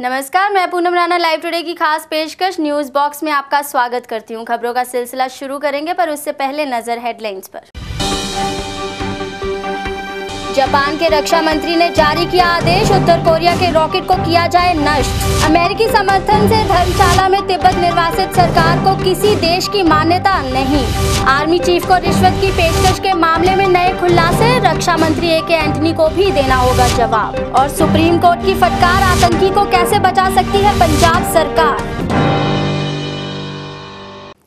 नमस्कार, मैं Poonam Rana live today की खास पेशकश न्यूज बॉक्स में आपका स्वागत करती हूं। खबरों का सिलसिला शुरू करेंगे, पर उससे पहले नजर हेडलाइंस पर। जापान के रक्षा मंत्री ने जारी किया आदेश, उत्तर कोरिया के रॉकेट को किया जाए नष्ट। अमेरिकी समर्थन से धर्मशाला में तिब्बत निर्वासित सरकार को किसी देश की मान्यता नहीं। आर्मी चीफ को रिश्वत की पेशकश के मामले में नए खुलासे, रक्षा मंत्री ए.के. एंटनी को भी देना होगा जवाब। और सुप्रीम कोर्ट की फटकार, आतंकी को कैसे बचा सकती है पंजाब सरकार।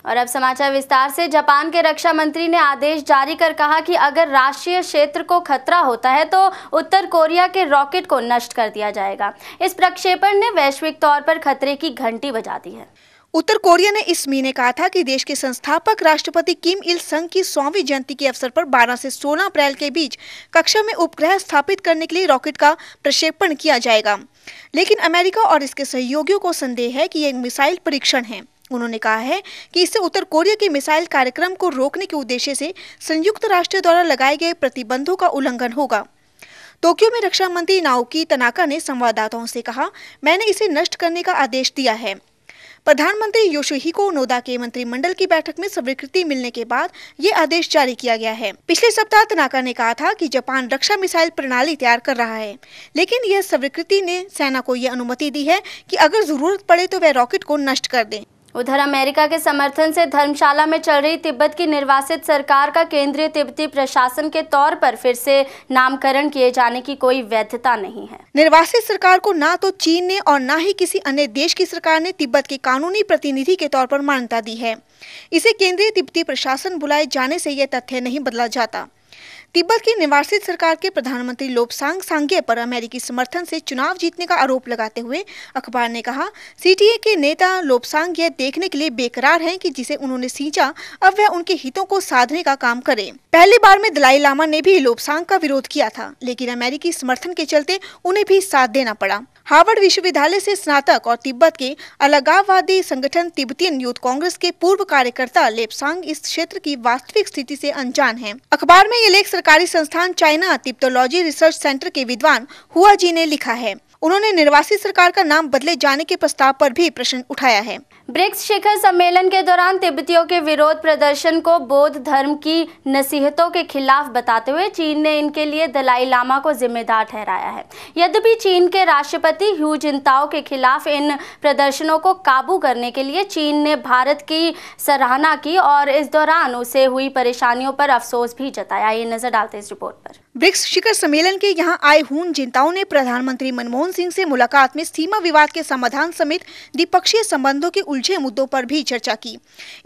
और अब समाचार विस्तार से। जापान के रक्षा मंत्री ने आदेश जारी कर कहा कि अगर राष्ट्रीय क्षेत्र को खतरा होता है तो उत्तर कोरिया के रॉकेट को नष्ट कर दिया जाएगा। इस प्रक्षेपण ने वैश्विक तौर पर खतरे की घंटी बजा दी है। उत्तर कोरिया ने इस महीने कहा था कि देश के संस्थापक राष्ट्रपति किम इल संग की 100वीं जयंती के अवसर पर 12 से 16 अप्रैल के बीच कक्षा में उपग्रह स्थापित करने के लिए रॉकेट का प्रक्षेपण किया जाएगा। लेकिन अमेरिका और इसके सहयोगियों को संदेह है कि यह एक मिसाइल परीक्षण है। उन्होंने कहा है कि इससे उत्तर कोरिया के मिसाइल कार्यक्रम को रोकने के उद्देश्य से संयुक्त राष्ट्र द्वारा लगाए गए प्रतिबंधों का उल्लंघन होगा। टोक्यो में रक्षा मंत्री नाओकी तनाका ने संवाददाताओं से कहा, मैंने इसे नष्ट करने का आदेश दिया है। प्रधानमंत्री योशिहिको नोदा के मंत्रिमंडल की बैठक में स्वीकृति मिलने के बाद ये आदेश जारी किया गया है। पिछले सप्ताह तनाका ने कहा था कि जापान रक्षा मिसाइल प्रणाली तैयार कर रहा है, लेकिन यह स्वीकृति ने सेना को यह अनुमति दी है कि अगर जरूरत पड़े तो वह रॉकेट को नष्ट कर दें। उधर अमेरिका के समर्थन से धर्मशाला में चल रही तिब्बत की निर्वासित सरकार का केंद्रीय तिब्बती प्रशासन के तौर पर फिर से नामकरण किए जाने की कोई वैधता नहीं है। निर्वासित सरकार को ना तो चीन ने और ना ही किसी अन्य देश की सरकार ने तिब्बत के कानूनी प्रतिनिधि के तौर पर मान्यता दी है। इसे केंद्रीय तिब्बती प्रशासन बुलाए जाने से यह तथ्य नहीं बदला जाता। तिब्बत की निर्वासित सरकार के प्रधानमंत्री लोब्सांग सांगे पर अमेरिकी समर्थन से चुनाव जीतने का आरोप लगाते हुए अखबार ने कहा, सीटीए के नेता लोब्सांग यह देखने के लिए बेकरार हैं कि जिसे उन्होंने सींचा अब वह उनके हितों को साधने का काम करे। पहली बार में दलाई लामा ने भी लोब्सांग का विरोध किया था, लेकिन अमेरिकी समर्थन के चलते उन्हें भी साथ देना पड़ा। हार्वर्ड विश्वविद्यालय से स्नातक और तिब्बत के अलगाववादी संगठन तिब्बतियन यूथ कांग्रेस के पूर्व कार्यकर्ता लोब्सांग इस क्षेत्र की वास्तविक स्थिति से अनजान हैं। अखबार में ये लेख सरकारी संस्थान चाइना तिब्बतोलॉजी रिसर्च सेंटर के विद्वान हुआ जी ने लिखा है। उन्होंने निर्वासित सरकार का नाम बदले जाने के प्रस्ताव पर भी प्रश्न उठाया है। ब्रिक्स शिखर सम्मेलन के दौरान तिब्बतियों के विरोध प्रदर्शन को बौद्ध धर्म की नसीहतों के खिलाफ बताते हुए चीन ने इनके लिए दलाई लामा को जिम्मेदार ठहराया है। यद्यपि चीन के राष्ट्रपति ह्यू जिनताओ के खिलाफ इन प्रदर्शनों को काबू करने के लिए चीन ने भारत की सराहना की और इस दौरान उसे हुई परेशानियों पर अफसोस भी जताया। ये नजर डालते इस रिपोर्ट पर। ब्रिक्स शिखर सम्मेलन के यहाँ आए ह्यू जिनताओ ने प्रधानमंत्री मनमोहन सिंह से मुलाकात में सीमा विवाद के समाधान समेत द्विपक्षीय संबंधों के उलझे मुद्दों पर भी चर्चा की।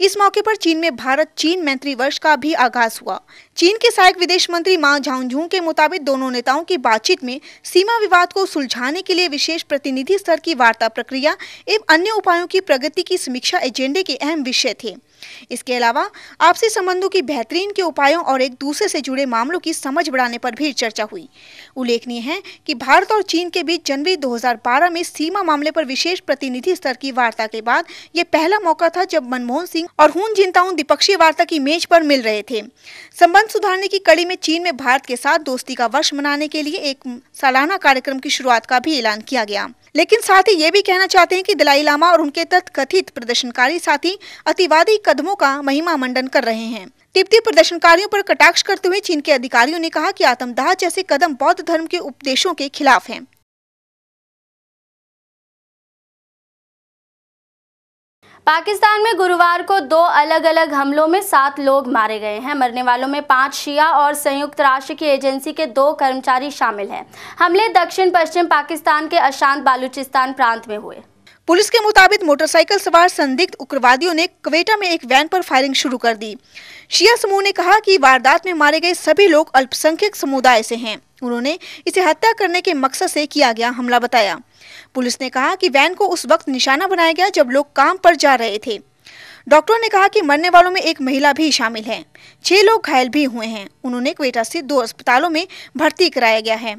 इस मौके पर चीन में भारत चीन मैत्री वर्ष का भी आगाज हुआ। चीन के सहायक विदेश मंत्री मा झाओझू के मुताबिक दोनों नेताओं की बातचीत में सीमा विवाद को सुलझाने के लिए विशेष प्रतिनिधि स्तर की वार्ता प्रक्रिया एवं अन्य उपायों की प्रगति की समीक्षा एजेंडे के अहम विषय थे। इसके अलावा आपसी संबंधों की बेहतरीन के उपायों और एक दूसरे से जुड़े मामलों की समझ बढ़ाने पर भी चर्चा हुई। उल्लेखनीय है कि भारत और चीन के बीच जनवरी 2012 में सीमा मामले पर विशेष प्रतिनिधि स्तर की वार्ता के बाद यह पहला मौका था जब मनमोहन सिंह और ह्यू जिनताओ द्विपक्षीय वार्ता की मेज पर मिल रहे थे। संबंध सुधारने की कड़ी में चीन में भारत के साथ दोस्ती का वर्ष मनाने के लिए एक सालाना कार्यक्रम की शुरुआत का भी ऐलान किया गया। लेकिन साथ ही ये भी कहना चाहते हैं कि दलाई लामा और उनके तथाकथित प्रदर्शनकारी साथी अतिवादी कदमों का महिमा मंडन कर रहे हैं। तिब्बती प्रदर्शनकारियों पर कटाक्ष करते हुए चीन के अधिकारियों ने कहा कि आतंकदाह जैसे कदम बौद्ध धर्म के उपदेशों के खिलाफ हैं। पाकिस्तान में गुरुवार को 2 अलग-अलग हमलों में 7 लोग मारे गए हैं। मरने वालों में 5 शिया और संयुक्त राष्ट्र की एजेंसी के 2 कर्मचारी शामिल हैं। हमले दक्षिण पश्चिम पाकिस्तान के अशांत बालूचिस्तान प्रांत में हुए। पुलिस के मुताबिक मोटरसाइकिल सवार संदिग्ध उग्रवादियों ने क्वेटा में एक वैन पर फायरिंग शुरू कर दी। शिया समूह ने कहा कि वारदात में मारे गए सभी लोग अल्पसंख्यक समुदाय से हैं। उन्होंने इसे हत्या करने के मकसद से किया गया हमला बताया। पुलिस ने कहा कि वैन को उस वक्त निशाना बनाया गया जब लोग काम पर जा रहे थे। डॉक्टरों ने कहा कि मरने वालों में एक महिला भी शामिल है। 6 लोग घायल भी हुए हैं। उन्होंने क्वेटा स्थित 2 अस्पतालों में भर्ती कराया गया है,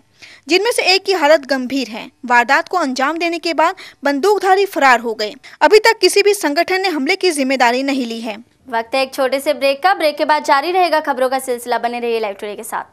जिनमें से एक की हालत गंभीर है। वारदात को अंजाम देने के बाद बंदूकधारी फरार हो गए। अभी तक किसी भी संगठन ने हमले की जिम्मेदारी नहीं ली है। वक्त है एक छोटे से ब्रेक का। ब्रेक के बाद जारी रहेगा खबरों का सिलसिला। बने रहिए लाइव टुडे के साथ।